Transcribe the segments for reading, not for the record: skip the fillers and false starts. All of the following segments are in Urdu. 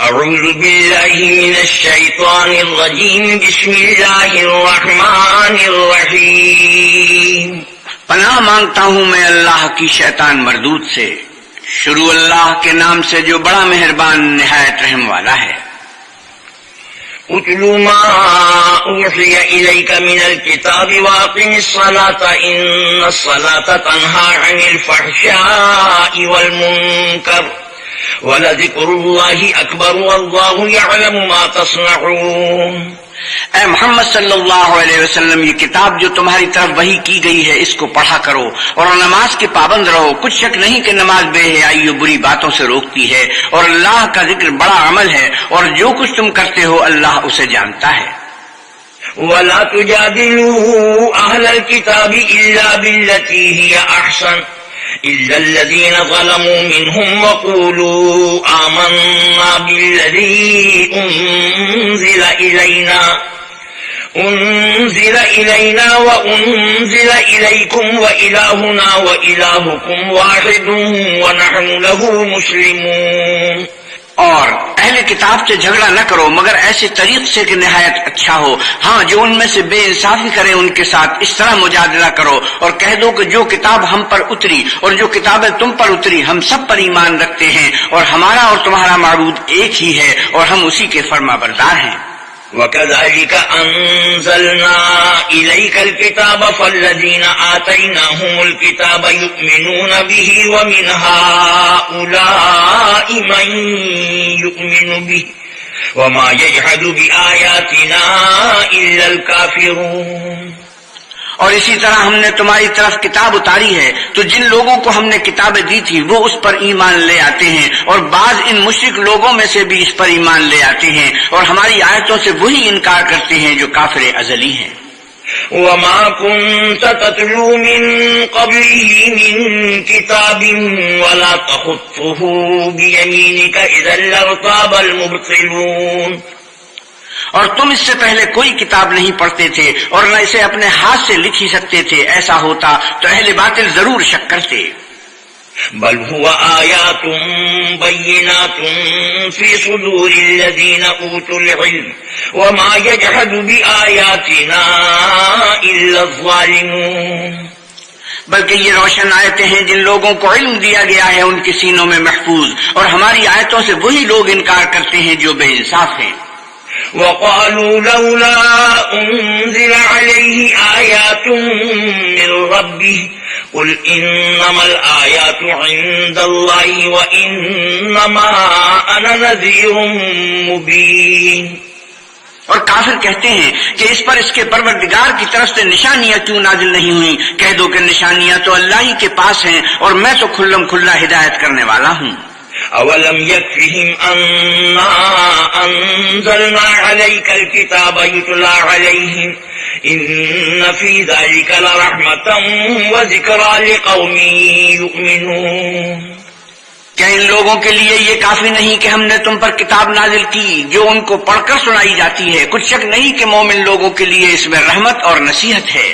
اعوذ باللہ من الشیطان الرجیم بسم اللہ الرحمن الرحیم پناہ مانگتا ہوں میں اللہ کی شیطان مردود سے. شروع اللہ کے نام سے جو بڑا مہربان نہایت رحم والا ہے. اتل ما اوحی الیک من الکتاب واقم الصلاة ان الصلاة تنہی عن الفحشاء والمنکر وَلَذِكْرُ اللَّهِ أَكْبَرُ وَاللَّهُ يَعْلَمُ مَا تَصْنَعُونَ. اے محمد صلی اللہ علیہ وسلم، یہ کتاب جو تمہاری طرف وحی کی گئی ہے اس کو پڑھا کرو اور نماز کے پابند رہو. کچھ شک نہیں کہ نماز بے حیائی و بری باتوں سے روکتی ہے اور اللہ کا ذکر بڑا عمل ہے اور جو کچھ تم کرتے ہو اللہ اسے جانتا ہے. وَلَا تُجَادِلُوا أَهْلَ الْكِتَابِ إِلَّا بِالَّتِي هِيَ أَحْسَنُ إِلَّا الَّذِينَ ظَلَمُوا مِنْهُمْ وَقُولُوا آمَنَّا بِالَّذِي أُنزِلَ إِلَيْنَا وَأُنزِلَ إِلَيْكُمْ وَإِلَٰهُنَا وَإِلَٰهُكُمْ وَاحِدٌ وَنَحْنُ لَهُ مُسْلِمُونَ. اور اہل کتاب سے جھگڑا نہ کرو مگر ایسے طریق سے کہ نہایت اچھا ہو. ہاں، جو ان میں سے بے انصافی کرے ان کے ساتھ اس طرح مجادلہ کرو اور کہہ دو کہ جو کتاب ہم پر اتری اور جو کتابیں تم پر اتری ہم سب پر ایمان رکھتے ہیں اور ہمارا اور تمہارا معبود ایک ہی ہے اور ہم اسی کے فرما بردار ہیں. وَكَذَلِكَ أَنزَلْنَا إِلَيْكَ الْكِتَابَ فَالَّذِينَ آتَيْنَاهُمُ الْكِتَابَ يُؤْمِنُونَ بِهِ وَمِنْ هَؤُلَاءِ مَن يُؤْمِنُ بِهِ وَمَا يَجْحَدُ بِآيَاتِنَا إِلَّا الْكَافِرُونَ. اور اسی طرح ہم نے تمہاری طرف کتاب اتاری ہے تو جن لوگوں کو ہم نے کتابیں دی تھی وہ اس پر ایمان لے آتے ہیں اور بعض ان مشرک لوگوں میں سے بھی اس پر ایمان لے آتے ہیں اور ہماری آیتوں سے وہی انکار کرتے ہیں جو کافر ازلی ہیں. وَمَا كُنْتَ تَتْلُو مِن قَبْلِهِ مِن كِتَابٍ وَلَا تَخُطُّهُ بِيَمِينِكَ إِذًا لَّارْتَابَ الْمُبْطِلُونَ. اور تم اس سے پہلے کوئی کتاب نہیں پڑھتے تھے اور نہ اسے اپنے ہاتھ سے لکھ ہی سکتے تھے. ایسا ہوتا تو اہل باطل ضرور شک کرتے. بل هو آیات بینات فی صدور الذین اوتوا العلم وما یجحد بآیاتنا الا الظالمون. بلکہ یہ روشن آیتیں ہیں جن لوگوں کو علم دیا گیا ہے ان کے سینوں میں محفوظ اور ہماری آیتوں سے وہی لوگ انکار کرتے ہیں جو بے انصاف ہیں. وَقَالُوا لَوْلَا أُنزِلَ عَلَيْهِ آيَاتٌ مِّن رَّبِّهِ قُلْ إِنَّمَا الْآيَاتُ عِندَ اللَّهِ وَإِنَّمَا أَنَا نَذِيرٌ مُّبِينٌ. اور کافر کہتے ہیں کہ اس پر اس کے پروردگار کی طرف سے نشانیاں کیوں نازل نہیں ہوئیں؟ کہہ دو کہ نشانیاں تو اللہ ہی کے پاس ہیں اور میں تو کھلم کھلا ہدایت کرنے والا ہوں. اولم يكفهم أنا أنزلنا عليك الكتاب يتلى عليهم إن في ذلك لرحمة وذكرى لقوم يؤمنون. کیا ان لوگوں کے لیے یہ کافی نہیں کہ ہم نے تم پر کتاب نازل کی جو ان کو پڑھ کر سنائی جاتی ہے؟ کچھ شک نہیں کہ مومن لوگوں کے لیے اس میں رحمت اور نصیحت ہے.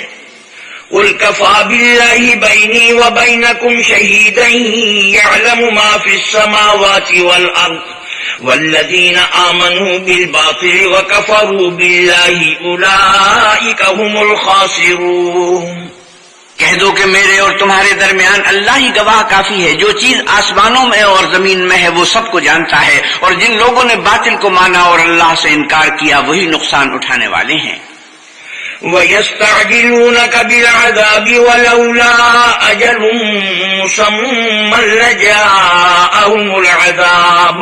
قل كفى بالله بيني وبينكم شهيدا يعلم ما في السماوات والأرض والذين آمنوا بالباطل وكفروا بالله أولئك هم الخاسرون. کہہ دو کہ میرے اور تمہارے درمیان اللہ ہی گواہ کافی ہے. جو چیز آسمانوں میں اور زمین میں ہے وہ سب کو جانتا ہے اور جن لوگوں نے باطل کو مانا اور اللہ سے انکار کیا وہی نقصان اٹھانے والے ہیں. وَيَسْتَعْجِلُونَكَ بِالْعَذَابِ وَلَوْلَا أَجَلٌ مُّسَمًّى لَّجَاءَهُمُ الْعَذَابُ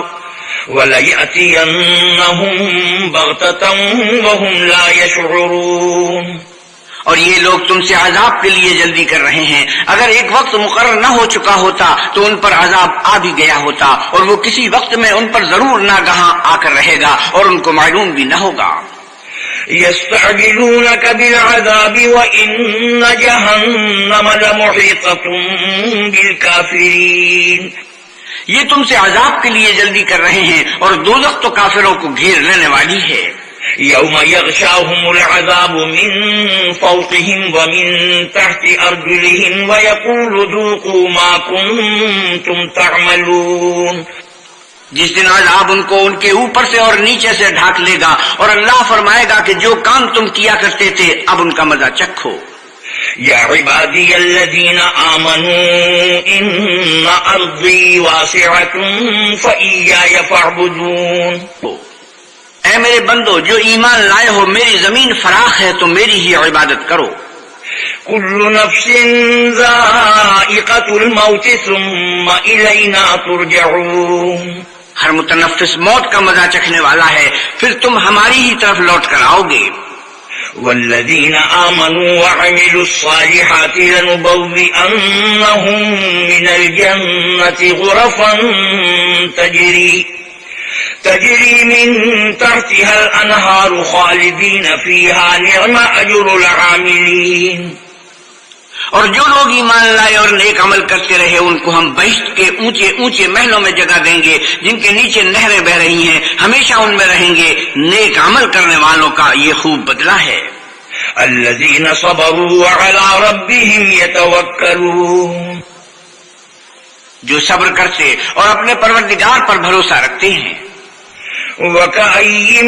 وَلَيَأْتِيَنَّهُم بَغْتَةً وَهُمْ لَا يَشْعُرُونَ. اور یہ لوگ تم سے عذاب کے لیے جلدی کر رہے ہیں. اگر ایک وقت مقرر نہ ہو چکا ہوتا تو ان پر عذاب آ بھی گیا ہوتا اور وہ کسی وقت میں ان پر ضرور ناگہاں آ کر رہے گا اور ان کو معلوم بھی نہ ہوگا. يستعجلونك بالعذاب وإن جهنم لمحيطة بالكافرين. یہ تم سے عذاب کے لیے جلدی کر رہے ہیں اور دوزخ تو کافروں کو گھیر لینے والی ہے. يوم يغشاهم العذاب من فوقهم ومن تحت أرجلهم ويقول ذوقوا ما كنتم تعملون. جس دن عذاب ان کو ان کے اوپر سے اور نیچے سے ڈھانک لے گا، اور اللہ فرمائے گا کہ جو کام تم کیا کرتے تھے اب ان کا مزہ چکھو۔ یا عبادی الذین آمنوا ان ارضی واسعۃ فإیایا فاعبدون۔ اے میرے بندو جو ایمان لائے ہو، میری زمین فراخ ہے تو میری ہی عبادت کرو۔ کل نفس ذائقۃ الموت ثم الینا ترجعون۔ ہر متنفس موت کا مزہ چکھنے والا ہے، پھر تم ہماری ہی طرف لوٹ کر آؤ گے۔ والذین آمنوا وعملوا الصالحات لنبوئنهم من الجنة غرفا تجری من تحتها الانہار خالدین فیہا نعم اجر العاملین۔ اور جو لوگ ایمان لائے اور نیک عمل کرتے رہے ان کو ہم بہشت کے اونچے اونچے محلوں میں جگہ دیں گے جن کے نیچے نہریں بہ رہی ہیں، ہمیشہ ان میں رہیں گے۔ نیک عمل کرنے والوں کا یہ خوب بدلہ ہے۔ الذین صبروا وعلی ربهم یتوکلون۔ جو صبر کرتے اور اپنے پروردگار پر بھروسہ رکھتے ہیں۔ وَكَأَيٍّ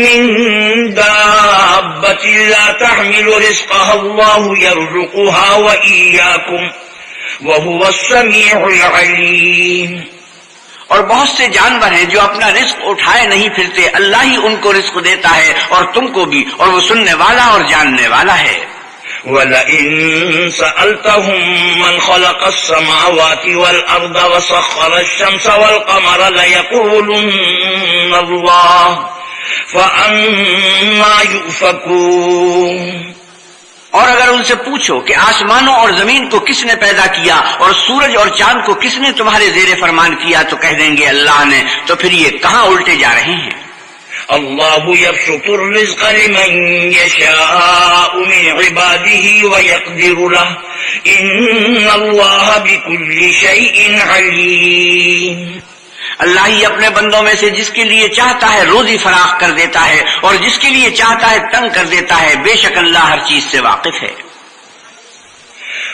مِّن دَابَّةٍ لَّا تَحْمِلُ رِزْقَهَا اللَّهُ يَرْزُقُهَا وَإِيَّاكُمْ وَهُوَ السَّمِيعُ الْعَلِيمُ۔ اور بہت سے جانور ہیں جو اپنا رزق اٹھائے نہیں پھرتے، اللہ ہی ان کو رزق دیتا ہے اور تم کو بھی، اور وہ سننے والا اور جاننے والا ہے۔ وَلَئِن سَأَلْتَهُم مَّنْ خَلَقَ السَّمَاوَاتِ وَالْأَرْضَ وَسَخَّرَ الشَّمْسَ وَالْقَمَرَ لَيَقُولُنَّ اللَّهُ فَأَنَّىٰ يُؤْفَكُونَ۔ اور اگر ان سے پوچھو کہ آسمانوں اور زمین کو کس نے پیدا کیا اور سورج اور چاند کو کس نے تمہارے زیر فرمان کیا تو کہہ دیں گے اللہ نے، تو پھر یہ کہاں الٹے جا رہے ہیں۔ اللہ یبسط الرزق لمن یشاء من عباده ویقدر له ان اللہ بكل شیء علیم۔ اللہ ہی اپنے بندوں میں سے جس کے لیے چاہتا ہے روزی فراخ کر دیتا ہے اور جس کے لیے چاہتا ہے تنگ کر دیتا ہے، بے شک اللہ ہر چیز سے واقف ہے۔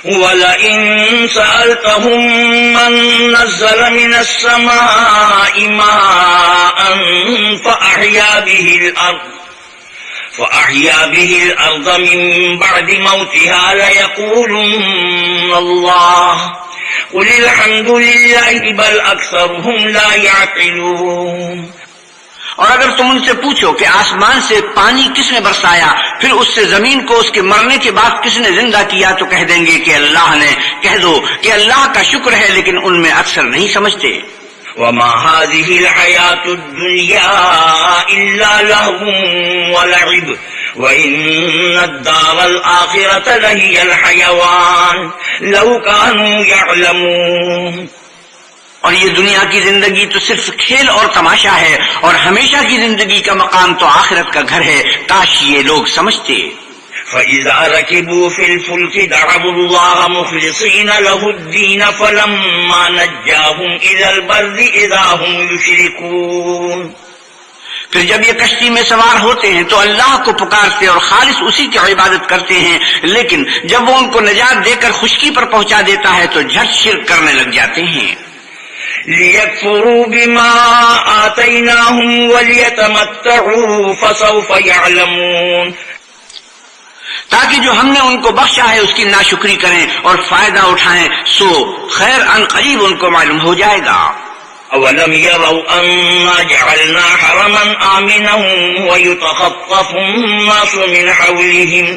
وَلَئِن سَأَلْتَهُم مَّن نَّزَّلَ مِنَ السَّمَاءِ مَاءً فَأَحْيَا بِهِ الْأَرْضَ مِن بَعْدِ مَوْتِهَا لَيَقُولُنَّ اللَّهُ قُلِ الْحَمْدُ لِلَّهِ بَلْ أَكْثَرُهُمْ لَا يَعْقِلُونَ۔ اور اگر تم ان سے پوچھو کہ آسمان سے پانی کس نے برسایا، پھر اس سے زمین کو اس کے مرنے کے بعد کس نے زندہ کیا، تو کہہ دیں گے کہ اللہ نے۔ کہہ دو کہ اللہ کا شکر ہے لیکن ان میں اکثر نہیں سمجھتے۔ وَمَا هَٰذِهِ الْحَيَاةُ الدُّنْيَا إِلَّا لَهْوٌ وَلَعِبٌ وَإِنَّ الدَّارَ الْآخِرَةَ لَهِيَ الْحَيَوَانُ لَوْ كَانُوا يَعْلَمُونَ۔ اور یہ دنیا کی زندگی تو صرف کھیل اور تماشا ہے، اور ہمیشہ کی زندگی کا مقام تو آخرت کا گھر ہے، کاش یہ لوگ سمجھتے۔ فَإِذَا رَكِبُوا فِي الْفُلْكِ دَعَوُا اللَّهَ مُخْلِصِينَ لَهُ الدِّينَ فَلَمَّا نَجَّاهُمْ إِلَى الْبَرِّ إِذَا هُمْ يُشْرِكُونَ۔ پھر جب یہ کشتی میں سوار ہوتے ہیں تو اللہ کو پکارتے اور خالص اسی کی عبادت کرتے ہیں، لیکن جب وہ ان کو نجات دے کر خشکی پر پہنچا دیتا ہے تو جھٹ شرک کرنے لگ جاتے ہیں۔ لِيَكْفُرُوا بِمَا آتَيْنَاهُمْ وَلِيَتَمَتَّعُوا فَسَوْفَ يَعْلَمُونَ۔ تاکہ جو ہم نے ان کو بخشا ہے اس کی ناشکری کریں اور فائدہ اٹھائیں، سو خیر ان قریب ان کو معلوم ہو جائے گا۔ أَوَلَمْ يَرَوْا أَنَّا جَعَلْنَا حَرَمًا آمِنًا وَيُتَخَطَّفُ النَّاسُ مِنْ حَوْلِهِمْ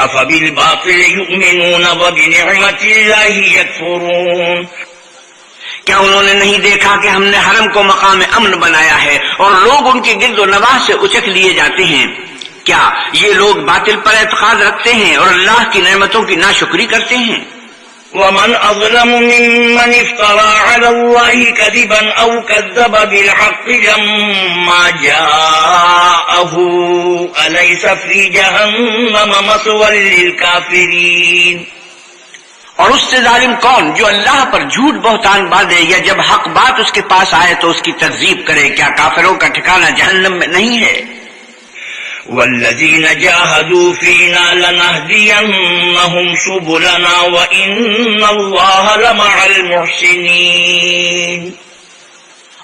أَفَبِالْبَاطِلِ يُؤْمِنُونَ وَبِنِعْمَةِ اللَّهِ يَكْفُرُونَ۔ کیا انہوں نے نہیں دیکھا کہ ہم نے حرم کو مقام امن بنایا ہے اور لوگ ان کے گرد و نواح سے اچک لیے جاتے ہیں؟ کیا یہ لوگ باطل پر اعتقاد رکھتے ہیں اور اللہ کی نعمتوں کی ناشکری کرتے ہیں؟ وَمَنْ أَظْلَمُ مِمَّنِ افْتَرَىٰ عَلَى اللَّهِ كَذِبًا أَوْ كَذَّبَ بِالْحَقِّ لَمَّا جَاءَهُ أَلَيْسَ فِي جَهَنَّمَ مَثْوًى لِّلْكَافِرِينَ۔ اور اس سے ظالم کون جو اللہ پر جھوٹ بہتان باندھے یا جب حق بات اس کے پاس آئے تو اس کی تکذیب کرے؟ کیا کافروں کا ٹھکانہ جہنم میں نہیں ہے؟ وَالَّذِينَ جَاهَدُوا فِينَا لَنَهْدِيَنَّهُمْ سُبُلَنَا وَإِنَّ اللَّهَ لَمَعَ الْمُحْسِنِينَ۔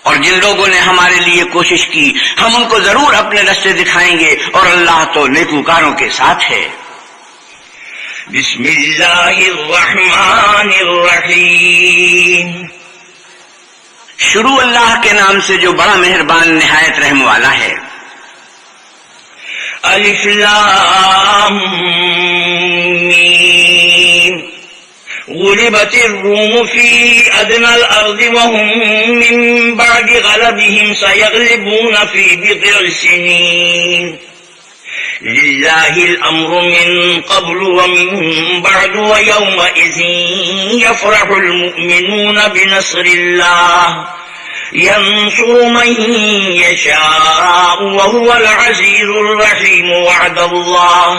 اور جن لوگوں نے ہمارے لیے کوشش کی ہم ان کو ضرور اپنے رستے دکھائیں گے، اور اللہ تو نیکوکاروں کے ساتھ ہے۔ بسم اللہ الرحمن الرحیم، شروع اللہ کے نام سے جو بڑا مہربان نہایت رحم والا ہے۔ الف لام میم، غلبت الروم في أدنى الأرض وهم من بعد غلبهم سيغلبون في بضع سنين، لله الأمر من قبل ومن بعد ويومئذ يفرح المؤمنون بنصر الله ينصر من يشاء وهو العزيز الرحيم، وعد الله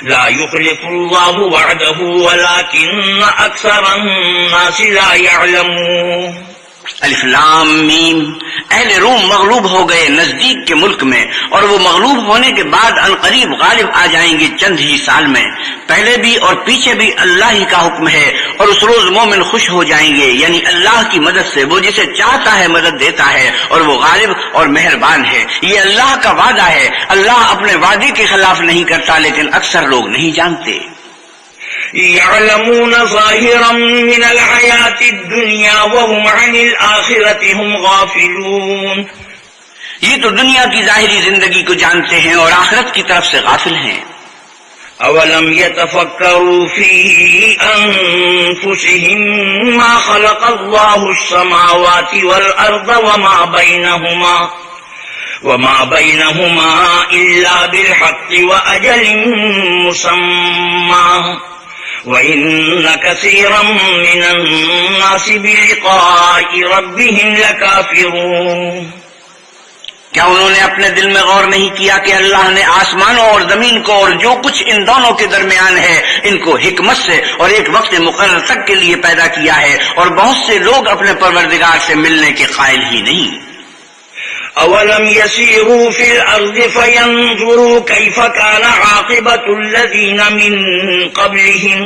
لا يخلف الله وعده ولكن أكثر الناس لا يعلمون۔ الف لام میم، اہل روم مغلوب ہو گئے نزدیک کے ملک میں، اور وہ مغلوب ہونے کے بعد عنقریب غالب آ جائیں گے چند ہی سال میں۔ پہلے بھی اور پیچھے بھی اللہ ہی کا حکم ہے، اور اس روز مومن خوش ہو جائیں گے، یعنی اللہ کی مدد سے، وہ جسے چاہتا ہے مدد دیتا ہے، اور وہ غالب اور مہربان ہے۔ یہ اللہ کا وعدہ ہے، اللہ اپنے وعدے کے خلاف نہیں کرتا، لیکن اکثر لوگ نہیں جانتے۔ يعلمون ظاهرا من الحياة الدنيا وهم عن الآخرة هم غافلون، یہ تو دنیا کی ظاہری زندگی کو جانتے ہیں اور آخرت کی طرف سے غافل ہیں۔ اولم يتفكروا في أنفسهم ما خلق الله السماوات والأرض وما بينهما إلا بالحق وأجل مسمى، وَإِنَّ كَثِيرًا مِّنَ النَّاسِ بِلِقَاءِ رَبِّهِمْ لَكَافِرُونَ۔ کیا انہوں نے اپنے دل میں غور نہیں کیا کہ اللہ نے آسمانوں اور زمین کو اور جو کچھ ان دونوں کے درمیان ہے ان کو حکمت سے اور ایک وقت مقرر تک کے لیے پیدا کیا ہے، اور بہت سے لوگ اپنے پروردگار سے ملنے کے قائل ہی نہیں۔ اولم يسيروا في الارض فينظروا كيف كان عاقبة الذين من قبلهم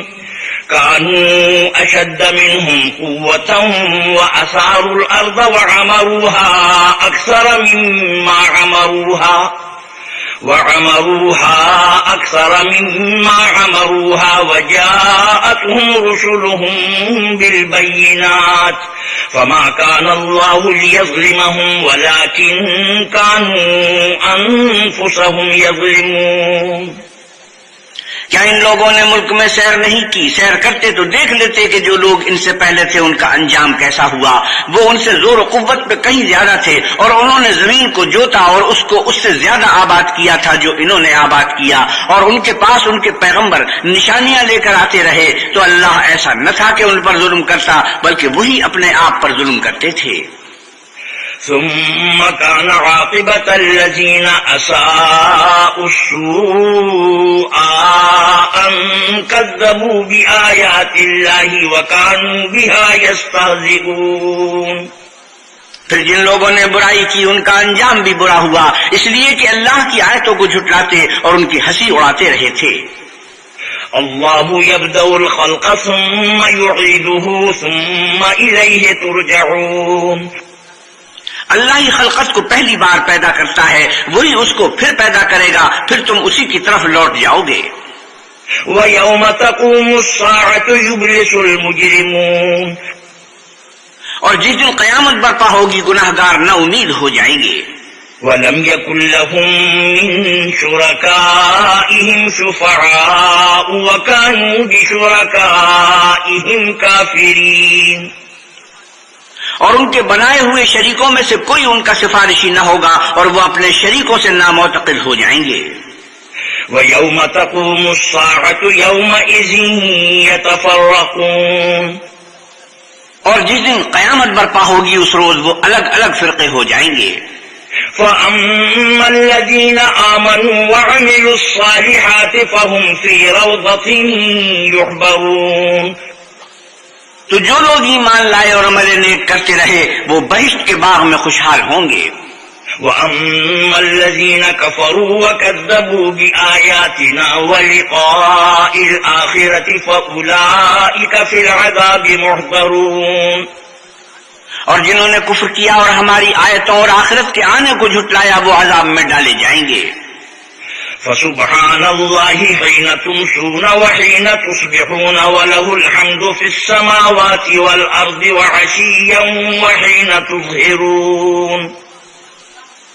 كانوا اشد منهم قوة واثاروا الارض وعمروها اكثر مما عمروها وجاءتهم رسلهم بالبينات فما كان الله ليظلمهم ولكن كانوا أنفسهم يظلمون۔ کیا ان لوگوں نے ملک میں سیر نہیں کی؟ سیر کرتے تو دیکھ لیتے کہ جو لوگ ان سے پہلے تھے ان کا انجام کیسا ہوا۔ وہ ان سے زور و قوت پہ کہیں زیادہ تھے، اور انہوں نے زمین کو جوتا اور اس کو اس سے زیادہ آباد کیا تھا جو انہوں نے آباد کیا، اور ان کے پاس ان کے پیغمبر نشانیاں لے کر آتے رہے، تو اللہ ایسا نہ تھا کہ ان پر ظلم کرتا، بلکہ وہی اپنے آپ پر ظلم کرتے تھے۔ ثم كان عاقبة الذين أساءوا السوء أن كذبوا بآيات الله وكانوا بها يستهزئون۔ پھر جن لوگوں نے برائی کی ان کا انجام بھی برا ہوا، اس لیے کہ اللہ کی آیتوں کو جھٹلاتے اور ان کی ہنسی اڑاتے رہے تھے۔ الله يبدأ الخلق ثم يعيده ثم إليه ترجعون۔ اللہ ہی خلقت کو پہلی بار پیدا کرتا ہے، وہی اس کو پھر پیدا کرے گا، پھر تم اسی کی طرف لوٹ جاؤ گے۔ وَيَوْمَ تَقُومُ السَّاعَةُ يُبْلِسُ الْمُجْرِمُونَ، اور جس دن قیامت برپا ہوگی گناہگار نا امید ہو جائیں گے۔ وَلَمْ يَكُنْ لَهُم مِّن شُرَكَائِهِمْ شُفَعَاءُ وَكَانُوا بِشُرَكَائِهِمْ كَافِرِينَ، اور ان کے بنائے ہوئے شریکوں میں سے کوئی ان کا سفارشی نہ ہوگا، اور وہ اپنے شریکوں سے نامعتقد ہو جائیں گے۔ وَيَوْمَ تَقُومُ السَّاعَةُ يَوْمَئِذٍ يَتَفَرَّقُونَ، اور جس دن قیامت برپا ہوگی اس روز وہ الگ الگ فرقے ہو جائیں گے۔ فَأَمَّا الَّذِينَ آمَنُوا وَعَمِلُوا الصَّالِحَاتِ فَهُمْ فِي رَوْضَةٍ يُحْبَرُونَ، تو جو لوگ ایمان لائے اور عمل نیک کرتے رہے وہ بہشت کے باغ میں خوشحال ہوں گے۔ وَأَمَّا الَّذِينَ كَفَرُوا وَكَذَّبُوا بِآيَاتِنَا وَلِقَاءِ الْآخِرَةِ فَأُولَئِكَ فِي الْعَذَابِ مُحْضَرُونَ، اور جنہوں نے کفر کیا اور ہماری آیتوں اور آخرت کے آنے کو جھٹلایا وہ عذاب میں ڈالے جائیں گے. فسبحان اللہ حین تمسون وحین تصبحون وله الحمد فی السماوات والارض وعشیا وحین تظہرون.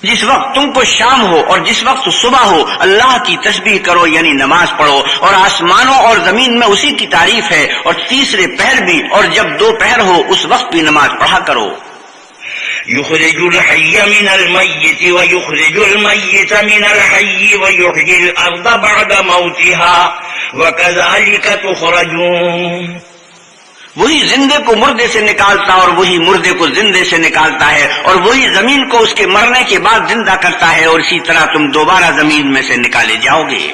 جس وقت تم کو شام ہو اور جس وقت صبح ہو اللہ کی تسبیح کرو یعنی نماز پڑھو، اور آسمانوں اور زمین میں اسی کی تعریف ہے، اور تیسرے پہر بھی، اور جب دوپہر ہو اس وقت بھی نماز پڑھا کرو. يخرج الحي من الميت ويخرج الميت من الحي ويحيي الأرض بعد موتها وكذلك تخرجون. وہی زندے کو مردے سے نکالتا اور وہی مردے کو زندے سے نکالتا ہے، اور وہی زمین کو اس کے مرنے کے بعد زندہ کرتا ہے، اور اسی طرح تم دوبارہ زمین میں سے نکالے جاؤ گے.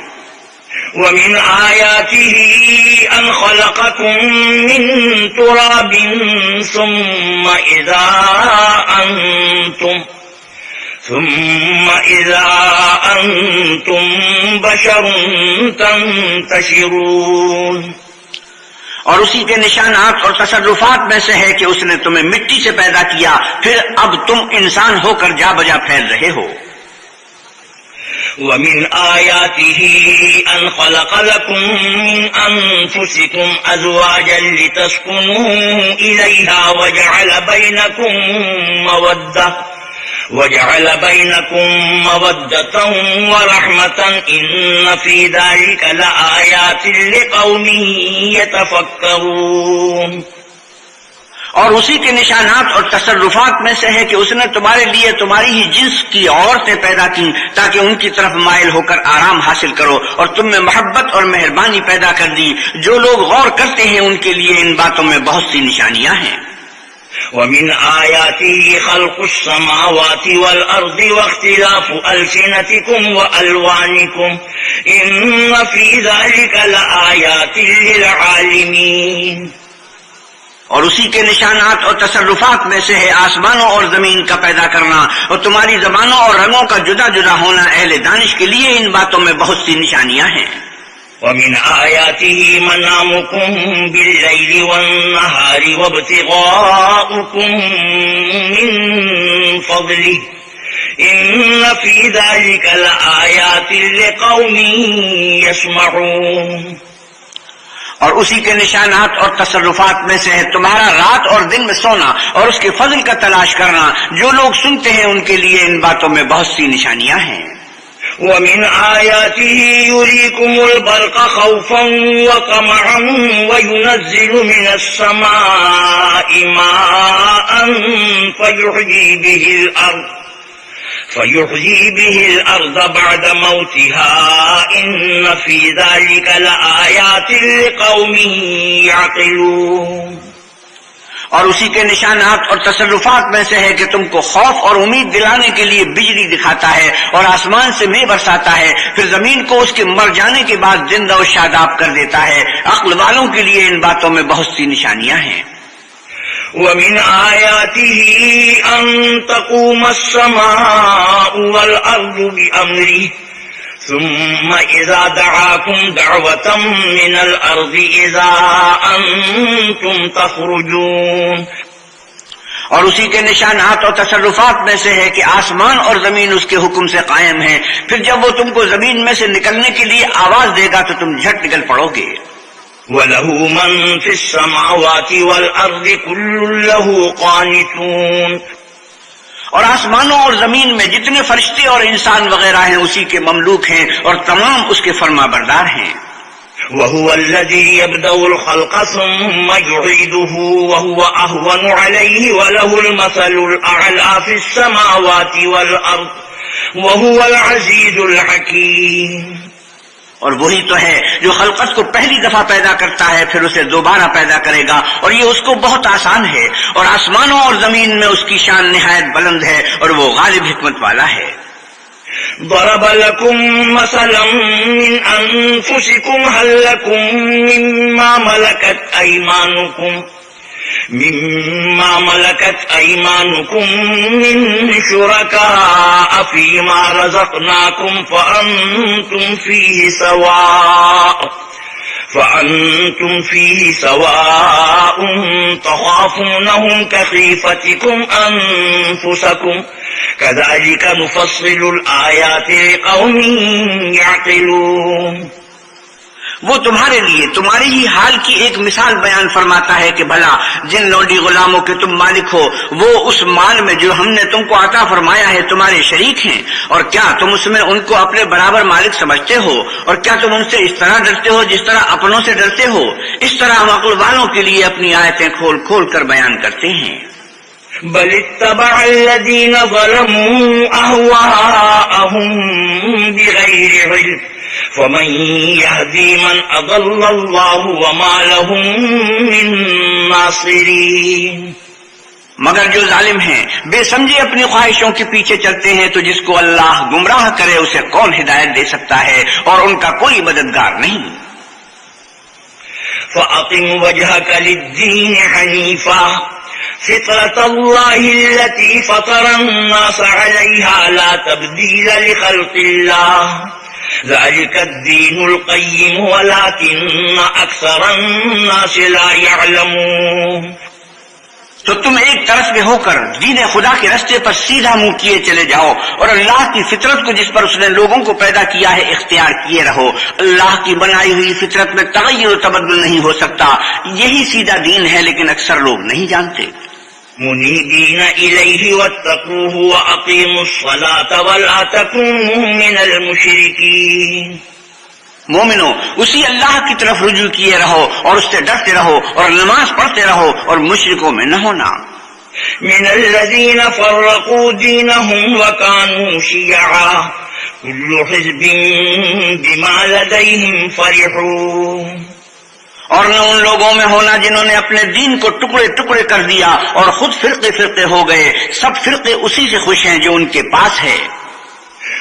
ومن آياته أن خلقكم من تراب ثم إذا أنتم بشر تنتشرون. اور اسی کے نشانات اور تصرفات میں سے ہے کہ اس نے تمہیں مٹی سے پیدا کیا، پھر اب تم انسان ہو کر جا بجا پھیل رہے ہو. ومن آياته أن خلق لكم من أنفسكم أزواجا لتسكنوا إليها وجعل بينكم مودة ورحمة إن في ذلك لآيات لقوم يتفكرون. اور اسی کے نشانات اور تصرفات میں سے ہے کہ اس نے تمہارے لیے تمہاری ہی جنس کی عورتیں پیدا کی تاکہ ان کی طرف مائل ہو کر آرام حاصل کرو، اور تم میں محبت اور مہربانی پیدا کر دی. جو لوگ غور کرتے ہیں ان کے لیے ان باتوں میں بہت سی نشانیاں ہیں. ومن آياته خلق السماوات والأرض واختلاف ألسنتكم وألوانكم إن في ذلك لآيات للعالمين. اور اسی کے نشانات اور تصرفات میں سے ہے آسمانوں اور زمین کا پیدا کرنا اور تمہاری زبانوں اور رنگوں کا جدا جدا ہونا. اہل دانش کے لیے ان باتوں میں بہت سی نشانیاں ہیں. ومن آياته منامكم بالليل والنهار وابتغاؤكم من فضله إن في ذلك لآيات لقوم يسمعون. اور اسی کے نشانات اور تصرفات میں سے ہے تمہارا رات اور دن میں سونا اور اس کے فضل کا تلاش کرنا. جو لوگ سنتے ہیں ان کے لیے ان باتوں میں بہت سی نشانیاں ہیں. ومن آياته يريكم البرق خوفا وطمعا وينزل من السماء ماء فيحيي به الأرض بعد موتها إن في ذلك لآيات لقوم يعقلون. اور اسی کے نشانات اور تصرفات میں سے ہے کہ تم کو خوف اور امید دلانے کے لیے بجلی دکھاتا ہے اور آسمان سے مے برساتا ہے، پھر زمین کو اس کے مر جانے کے بعد زندہ و شاداب کر دیتا ہے. عقل والوں کے لیے ان باتوں میں بہت سی نشانیاں ہیں. ومن آياته أن تقوم السماء والأرض بأمره ثم إذا دعاكم دعوة من الأرض إذا أنتم تخرجون. اور اسی کے نشانات اور تصرفات میں سے ہے کہ آسمان اور زمین اس کے حکم سے قائم ہے، پھر جب وہ تم کو زمین میں سے نکلنے کے لیے آواز دے گا تو تم جھٹ نکل پڑو گے. وَلَهُ مَن فِي السَّمَاوَاتِ وَالْأَرْضِ كُلٌّ لَهُ قَانِتُونَ. اور آسمانوں اور زمین میں جتنے فرشتے اور انسان وغیرہ ہیں اسی کے مملوک ہیں اور تمام اس کے فرما بردار ہیں. وَهُوَ الَّذِي يَبْدَأُ الْخَلْقَ ثُمَّ يُعِيدُهُ وَهُوَ أَهْوَنُ عَلَيْهِ وَلَهُ الْمَثَلُ الْأَعْلَى فِي السَّمَاوَاتِ وَالْأَرْضِ وَهُوَ الْعَزِيزُ الْحَكِيمُ. اور وہی تو ہے جو خلقت کو پہلی دفعہ پیدا کرتا ہے پھر اسے دوبارہ پیدا کرے گا، اور یہ اس کو بہت آسان ہے. اور آسمانوں اور زمین میں اس کی شان نہایت بلند ہے اور وہ غالب حکمت والا ہے. ضرب لكم مثلا من أنفسكم هل لكم مما ملكت أيمانكم من شركاء فيما رزقناكم فأنتم فيه سواء فأنتم فيه سواء تخافونهم كخيفتكم أنفسكم كذلك نفصل الآيات لقوم يعقلون. وہ تمہارے لیے تمہارے ہی حال کی ایک مثال بیان فرماتا ہے کہ بھلا جن لونڈی غلاموں کے تم مالک ہو وہ اس مال میں جو ہم نے تم کو عطا فرمایا ہے تمہارے شریک ہیں، اور کیا تم اس میں ان کو اپنے برابر مالک سمجھتے ہو؟ اور کیا تم ان سے اس طرح ڈرتے ہو جس طرح اپنوں سے ڈرتے ہو؟ اس طرح ہم عقل والوں کے لیے اپنی آیتیں کھول کھول کر بیان کرتے ہیں. بل اتبع الذين ظلموا أهواءهم بغير علم فمن يهدي من أضل الله وما لهم من ناصرين. مگر جو ظالم ہیں بے سمجھے اپنی خواہشوں کے پیچھے چلتے ہیں تو جس کو اللہ گمراہ کرے اسے کون ہدایت دے سکتا ہے، اور ان کا کوئی مددگار نہیں. فأقم وجهك للدين حنيفا فطرة الله التي فطر الناس عليها لا تبديل لخلق الله ذلك الدين القيم ولكن أكثر الناس لا يعلمون. تو تم ایک طرف میں ہو کر دین خدا کے رستے پر سیدھا منہ کیے چلے جاؤ، اور اللہ کی فطرت کو جس پر اس نے لوگوں کو پیدا کیا ہے اختیار کیے رہو. اللہ کی بنائی ہوئی فطرت میں تغیر و تبدل نہیں ہو سکتا. یہی سیدھا دین ہے، لیکن اکثر لوگ نہیں جانتے. منيبين إليه واتقوه وأقيموا الصلاة ولا تكونوا من المشركين. مومنو اسی اللہ کی طرف رجوع کیے رہو اور اس سے ڈرتے رہو اور نماز پڑھتے رہو اور مشرکوں میں نہ ہونا. من الذين فرقوا دينهم وكانوا شيعا كل حزب بما لديهم فرحون. اور نہ ان لوگوں میں ہونا جنہوں نے اپنے دین کو ٹکڑے ٹکڑے کر دیا اور خود فرقے فرقے ہو گئے. سب فرقے اسی سے خوش ہیں جو ان کے پاس ہے.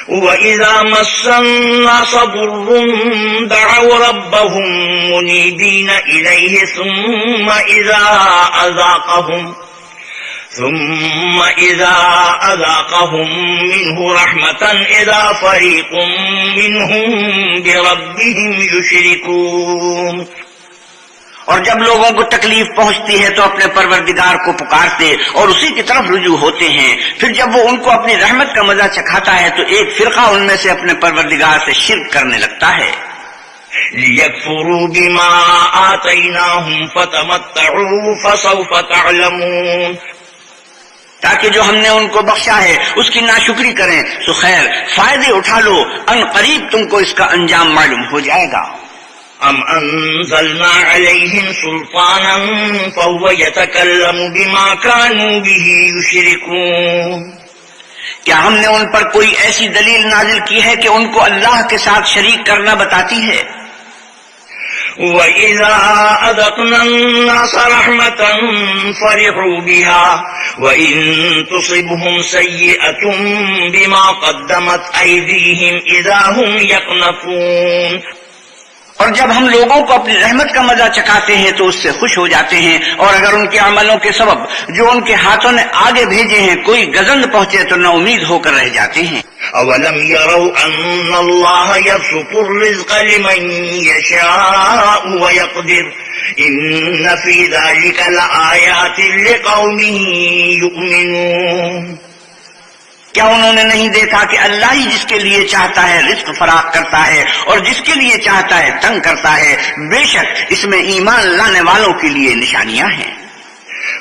وَإِذَا مَسَّ النَّاسَ ضُرٌّ دَعَوْا رَبَّهُم مُنِيبِينَ إِلَيْهِ ثُمَّ إِذَا أَذَاقَهُم مِّنْهُ رَحْمَةً إِذَا فَرِيقٌ مِّنْهُم بِرَبِّهِمْ يُشْرِكُونَ. اور جب لوگوں کو تکلیف پہنچتی ہے تو اپنے پروردگار کو پکارتے اور اسی کی طرف رجوع ہوتے ہیں. پھر جب وہ ان کو اپنی رحمت کا مزہ چکھاتا ہے تو ایک فرقہ ان میں سے اپنے پروردگار سے شرک کرنے لگتا ہے. لِيَكْفُرُوا بِمَا آتَيْنَاهُمْ فَتَمَتَّعُوا فَسَوْفَ تَعْلَمُونَ. تاکہ جو ہم نے ان کو بخشا ہے اس کی ناشکری کریں تو خیر فائدے اٹھا لو، ان قریب تم کو اس کا انجام معلوم ہو جائے گا. ام انزلنا علیہم سلطانا فهو يتكلم بما كانوا به يشركون. کیا ہم نے ان پر کوئی ایسی دلیل نازل کی ہے کہ ان کو اللہ کے ساتھ شریک کرنا بتاتی ہے؟ وَإِذَا أَذَقْنَا النَّاسَ رَحْمَةً فَرِحُوا بِهَا وَإِن تُصِبْهُمْ سَيِّئَةٌ بِمَا قَدَّمَتْ أَيْدِيهِمْ إِذَا هُمْ يَقْنَطُونَ. اور جب ہم لوگوں کو اپنی رحمت کا مزہ چکھاتے ہیں تو اس سے خوش ہو جاتے ہیں، اور اگر ان کے عملوں کے سبب جو ان کے ہاتھوں نے آگے بھیجے ہیں کوئی گزند پہنچے تو نا امید ہو کر رہ جاتے ہیں. اولم يروا ان اللہ يبسط الرزق لمن يشاء ويقدر ان في ذلك لآيات لقوم يؤمنون. کیا انہوں نے نہیں دیکھا کہ اللہ ہی جس کے لیے چاہتا ہے رزق فراخ کرتا ہے اور جس کے لیے چاہتا ہے تنگ کرتا ہے؟ بے شک اس میں ایمان لانے والوں کے لیے نشانیاں ہیں.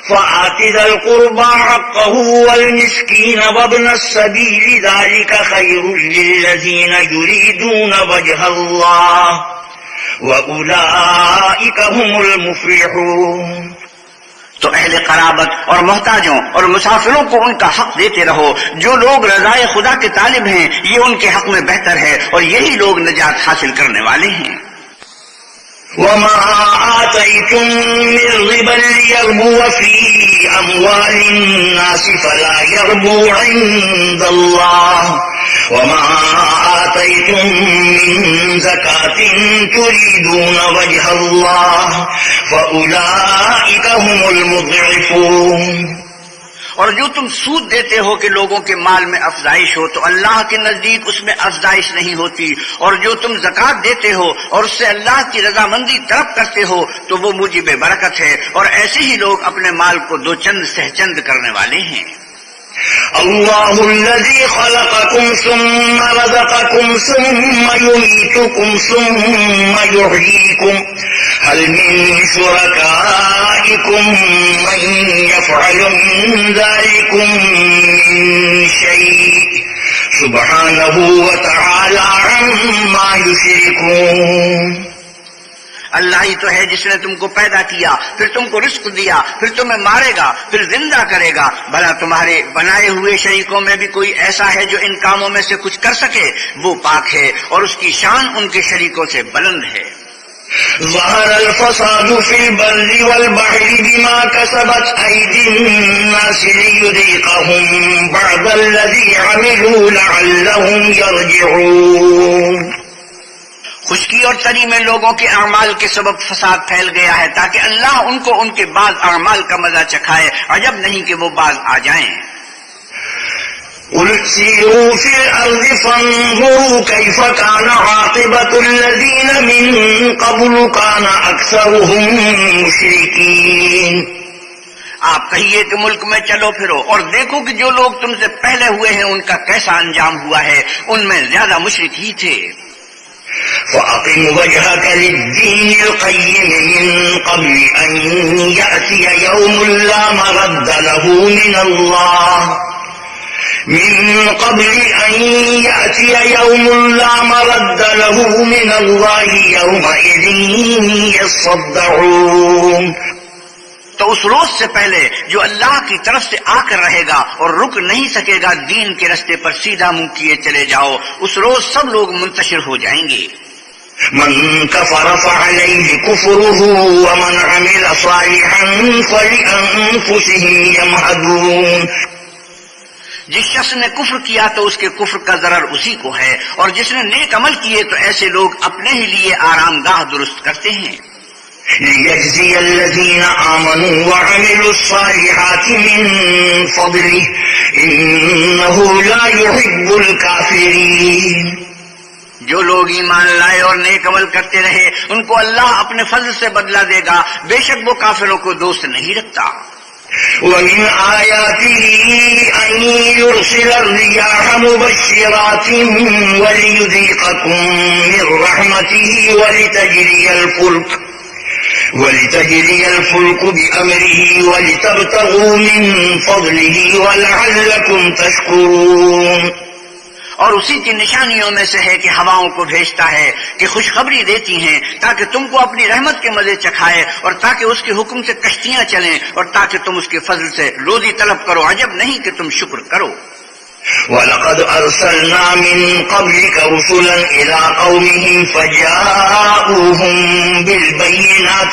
فآت ذا القربى حقه والمسكين وابن السبيل ذلك خير للذين يريدون وجه الله وأولئك هم المفلحون. تو اہل قرابت اور محتاجوں اور مسافروں کو ان کا حق دیتے رہو. جو لوگ رضائے خدا کے طالب ہیں یہ ان کے حق میں بہتر ہے اور یہی لوگ نجات حاصل کرنے والے ہیں. وما آتيتم من ربا ليربو في أموال الناس فلا يربو عند الله وما آتيتم من زكاة تريدون وجه الله فأولئك هم المضعفون. اور جو تم سود دیتے ہو کہ لوگوں کے مال میں افزائش ہو تو اللہ کے نزدیک اس میں افزائش نہیں ہوتی، اور جو تم زکوٰۃ دیتے ہو اور اس سے اللہ کی رضامندی طلب کرتے ہو تو وہ موجب برکت ہے، اور ایسے ہی لوگ اپنے مال کو دو چند سہ چند کرنے والے ہیں۔ اللہ الذی خلقکم ثم رزقکم ثم یمیتکم ثم یحییکم هل من شرکائکم من یفعل من ذلکم من شیء سبحانہ وتعالی عما یشرکون۔ اللہ ہی تو ہے جس نے تم کو پیدا کیا، پھر تم کو رزق دیا، پھر تمہیں مارے گا، پھر زندہ کرے گا۔ بھلا تمہارے بنائے ہوئے شریکوں میں بھی کوئی ایسا ہے جو ان کاموں میں سے کچھ کر سکے؟ وہ پاک ہے اور اس کی شان ان کے شریکوں سے بلند ہے۔ ظہر الفساد فی البر والبحر بما کسبت ایدی الناس لیذیقہم بعض الذی عملوا لعلہم یرجعون۔ خشکی اور تری میں لوگوں کے اعمال کے سبب فساد پھیل گیا ہے تاکہ اللہ ان کو ان کے بعض اعمال کا مزہ چکھائے، عجب نہیں کہ وہ باز آ جائیں۔ قل سیروا فی الارض فانظروا کیف کان عاقبۃ الذین من قبل کان اکثرهم مشرکین۔ آپ کہیے کہ ملک میں چلو پھرو اور دیکھو کہ جو لوگ تم سے پہلے ہوئے ہیں ان کا کیسا انجام ہوا ہے، ان میں زیادہ مشرک ہی تھے۔ فَأَقِمْ وَجْهَكَ لِلدِّينِ الْقَيِّمِ مِنْ قَبْلِ أَنْ يَأْتِيَ يَوْمٌ لَا مَرَدَّ لَهُ مِنَ اللَّهِ من قبل أن يأتي يوم لا مرد له من الله يومئذ يصدعون۔ تو اس روز سے پہلے جو اللہ کی طرف سے آ کر رہے گا اور رک نہیں سکے گا دین کے رستے پر سیدھا منہ کیے چلے جاؤ، اس روز سب لوگ منتشر ہو جائیں گے۔ من كفر فعليه كفره ومن عمل صالحا فلأنفسهم يمهدون۔ جس شخص نے کفر کیا تو اس کے کفر کا ضرر اسی کو ہے، اور جس نے نیک عمل کیے تو ایسے لوگ اپنے ہی لیے آرام گاہ درست کرتے ہیں۔ لِيَجْزِيَ الَّذِينَ آمَنُوا وَعَمِلُوا الصَّالِحَاتِ مِن فَضْلِهِ إِنَّهُ لَا يُحِبُّ الْكَافِرِينَ۔ جو لوگ ایمان لائے اور نیک عمل کرتے رہے ان کو اللہ اپنے فضل سے بدلہ دے گا، بے شک وہ کافروں کو دوست نہیں رکھتا۔ وَمِنْ آيَاتِهِ أَنْ يُرْسِلَ الرِّيَاحَ مُبَشِّرَاتٍ وَلِيُذِيقَكُم مِّن رَّحْمَتِهِ وَلِتَجْرِيَ الْفُلْكُ بِأَمْرِهِ وَلِتَبْتَغُوا مِن فَضْلِهِ وَلَعَلَّكُمْ تَشْكُرُونَ۔ اور اسی کی نشانیوں میں سے ہے کہ ہواؤں کو بھیجتا ہے کہ خوشخبری دیتی ہیں تاکہ تم کو اپنی رحمت کے مزے چکھائے، اور تاکہ اس کے حکم سے کشتیاں چلیں، اور تاکہ تم اس کے فضل سے روزی طلب کرو، عجب نہیں کہ تم شکر کرو۔ وَلَقَدْ أَرْسَلْنَا مِن قَبْلِكَ رُسُلًا إِلَىٰ قَوْمِهِمْ فَجَاءُوهُم بِالْبَيِّنَاتِ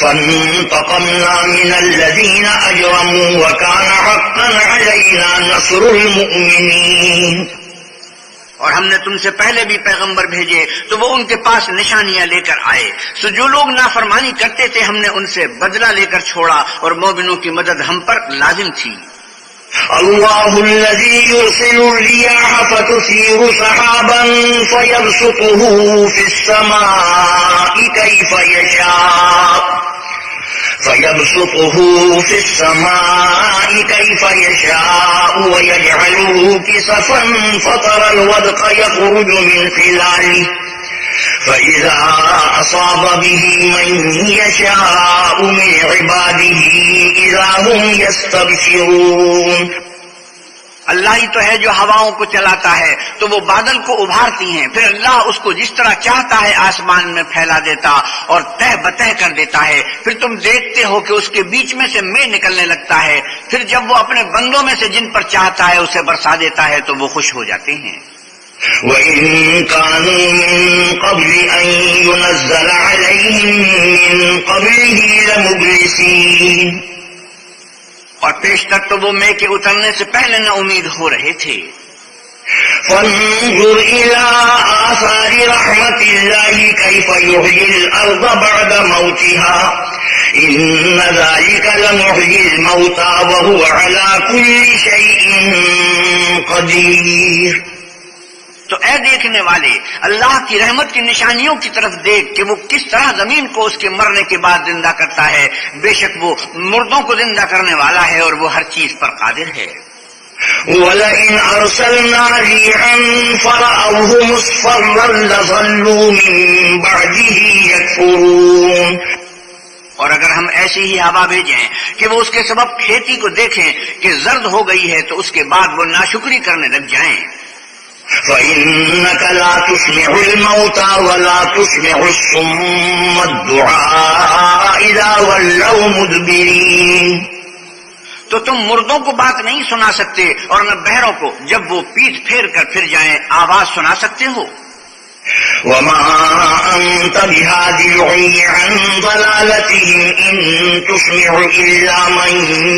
فانتقمنا من الذين أجرموا وكان حقا علينا نصر المؤمنين۔ اور ہم نے تم سے پہلے بھی پیغمبر بھیجے تو وہ ان کے پاس نشانیاں لے کر آئے، سو جو لوگ نافرمانی کرتے تھے ہم نے ان سے بدلہ لے کر چھوڑا، اور مومنوں کی مدد ہم پر لازم تھی۔ اللہ الذي يرسل الرياح فتثير سحابا فيبسطه في السماء كيف يشاء ويجعله كسفا فترى الودق يخرج من خلاله فإذا أصاب به من يشاء من عباده إذا هم يستبشرون۔ اللہ ہی تو ہے جو ہواؤں کو چلاتا ہے تو وہ بادل کو ابھارتی ہیں، پھر اللہ اس کو جس طرح چاہتا ہے آسمان میں پھیلا دیتا اور تہ بتہ کر دیتا ہے، پھر تم دیکھتے ہو کہ اس کے بیچ میں سے مے نکلنے لگتا ہے، پھر جب وہ اپنے بندوں میں سے جن پر چاہتا ہے اسے برسا دیتا ہے تو وہ خوش ہو جاتے ہیں۔ وَإِن كَانُوا مِن قَبْلِ أَن يُنَزَّلَ عَلَيْهِم مِّن قَبْلِهِ لَمُبْلِسِينَ۔ اور پیشتر تو وہ مے کے اترنے سے پہلے نہ امید ہو رہے تھے۔ فانظر إلى آثار رحمة الله كيف يحيي الأرض بعد موتها إن ذلك لمحيي الموتى وهو على كل شيء قدير. تو اے دیکھنے والے، اللہ کی رحمت کی نشانیوں کی طرف دیکھ کہ وہ کس طرح زمین کو اس کے مرنے کے بعد زندہ کرتا ہے. بے شک وہ مردوں کو زندہ کرنے والا ہے اور وہ ہر چیز پر قادر ہے. وَلَئِنْ أَرْسَلْنَا رِيحًا فَرَأَوْهُ مُصْفَرًّا لَظَلُّوا مِنْ بَعْدِهِ يَكْفُرُونَ. اور اگر ہم ایسی ہی ہوا بھیجیں کہ وہ اس کے سبب کھیتی کو دیکھیں کہ زرد ہو گئی ہے تو اس کے بعد وہ ناشکری کرنے لگ جائیں. فَإِنَّكَ لَا تُسْمِعُ الْمَوْتَى وَلَا تُسْمِعُ الصُّمَّ الدُّعَاءَ إِذَا وَلَّوْا مُدْبِرِينَ. تو تم مردوں کو بات نہیں سنا سکتے اور نہ بہروں کو جب وہ پیٹھ پھیر کر پھر جائیں آواز سنا سکتے ہو. وَمَا أَنْتَ بِهَادِ الْعُمْيِ عَنْ ضَلَالَتِهِمْ إِن تُسْمِعُ إِلَّا مَن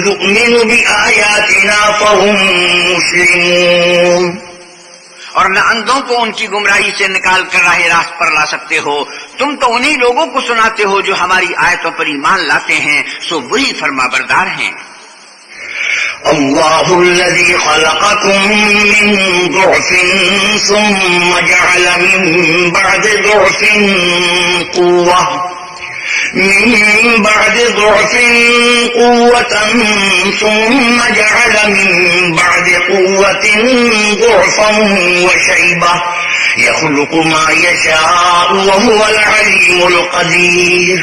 يُؤْمِنُ بِآيَاتِنَا فَهُمْ مُسْلِمُونَ. اور نہ اندھوں کو ان کی گمراہی سے نکال کر راہ راست پر لا سکتے ہو. تم تو انہی لوگوں کو سناتے ہو جو ہماری آیتوں پر ایمان لاتے ہیں، سو وہی فرما بردار ہیں. اللہ الذی خلقکم من ضعف ثم جعل من بعد ضعف قوة ثم جعل من بعد قوة ضعفا وشيبة يخلق ما يشاء وهو العليم القدير.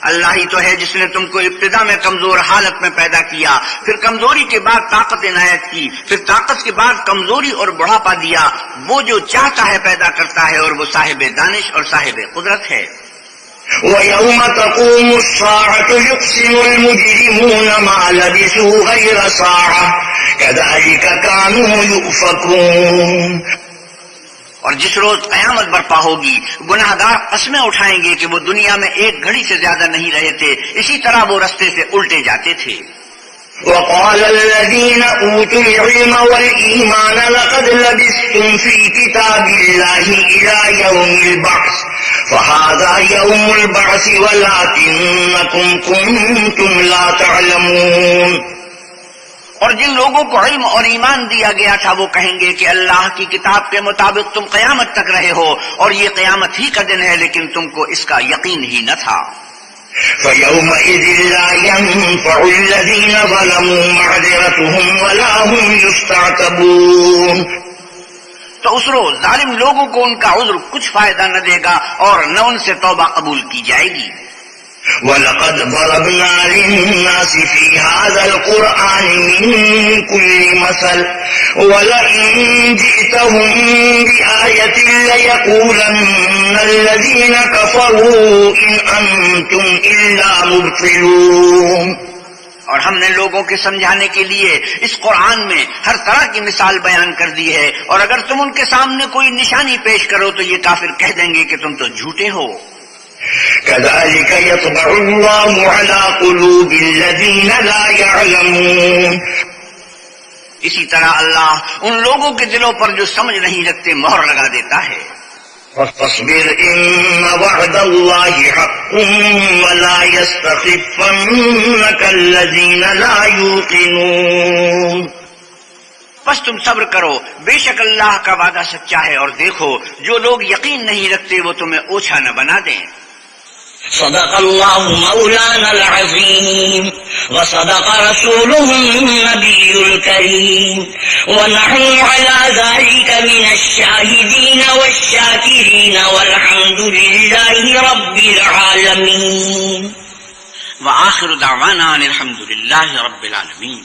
اللہ ہی تو ہے جس نے تم کو ابتدا میں کمزور حالت میں پیدا کیا، پھر کمزوری کے بعد طاقت عنایت کی، پھر طاقت کے بعد کمزوری اور بڑھاپا دیا. وہ جو چاہتا ہے پیدا کرتا ہے اور وہ صاحب دانش اور صاحب قدرت ہے. وَيَوْمَ تَقُومُ السَّاعَةُ يُقْسِمُ الْمُجْرِمُونَ مَا لَبِثُوا غَيْرَ سَاعَةٍ كَذَلِكَ كَانُوا يُؤْفَكُونَ. اور جس روز قیامت برپا ہوگی گناہ گار قسمیں اٹھائیں گے کہ وہ دنیا میں ایک گھڑی سے زیادہ نہیں رہے تھے، اسی طرح وہ رستے سے الٹے جاتے تھے. وقال الذين أوتوا العلم والإيمان لقد لبثتم في كتاب الله إلى يوم البعث فهذا يوم البعث ولكنكم كنتم لا تعلمون. اور جن لوگوں کو علم اور ایمان دیا گیا تھا وہ کہیں گے کہ اللہ کی کتاب کے مطابق تم قیامت تک رہے ہو اور یہ قیامت ہی کا دن ہے، لیکن تم کو اس کا یقین ہی نہ تھا. فَيَوْمَئِذٍ لَا يَنفَعُ الَّذِينَ ظَلَمُوا مَعْذِرَتُهُمْ وَلَا هُمْ يُسْتَعْتَبُونَ. تو اس روز ظالم لوگوں کو ان کا عذر کچھ فائدہ نہ دے گا اور نہ ان سے توبہ قبول کی جائے گی. وَلَقَدْ ضَرَبْنَا لِلنَّاسِ فِي هَذَا الْقُرْآنِ مِنْ كُلِّ مَثَلٍ وَلَئِنْ جِئْتَهُمْ بِآيَةٍ لَيَقُولَنَّ الَّذِينَ كَفَرُوا إِنْ أَنْتُمْ إِلَّا مُبْطِلُونَ. اور ہم نے لوگوں کے سمجھانے کے لیے اس قرآن میں ہر طرح کی مثال بیان کر دی ہے، اور اگر تم ان کے سامنے کوئی نشانی پیش کرو تو یہ کافر کہہ دیں گے کہ تم تو جھوٹے ہو. كذلك يطبع الله على قلوب الذين لا يعلمون. اسی طرح اللہ ان لوگوں کے دلوں پر جو سمجھ نہیں رکھتے مہر لگا دیتا ہے. فاصبر إن وعد الله حق ولا يستخفنك الذين لا يوقنون. بس تم صبر کرو، بے شک اللہ کا وعدہ سچا ہے، اور دیکھو جو لوگ یقین نہیں رکھتے وہ تمہیں اوچھا نہ بنا دیں. صدق اللہ مولانا العظیم وصدق رسوله النبی الکریم ونحن على ذلك من الشاہدین والشاکرین والحمد للہ رب العالمین. وآخر دعوانا الحمد للہ رب العالمین.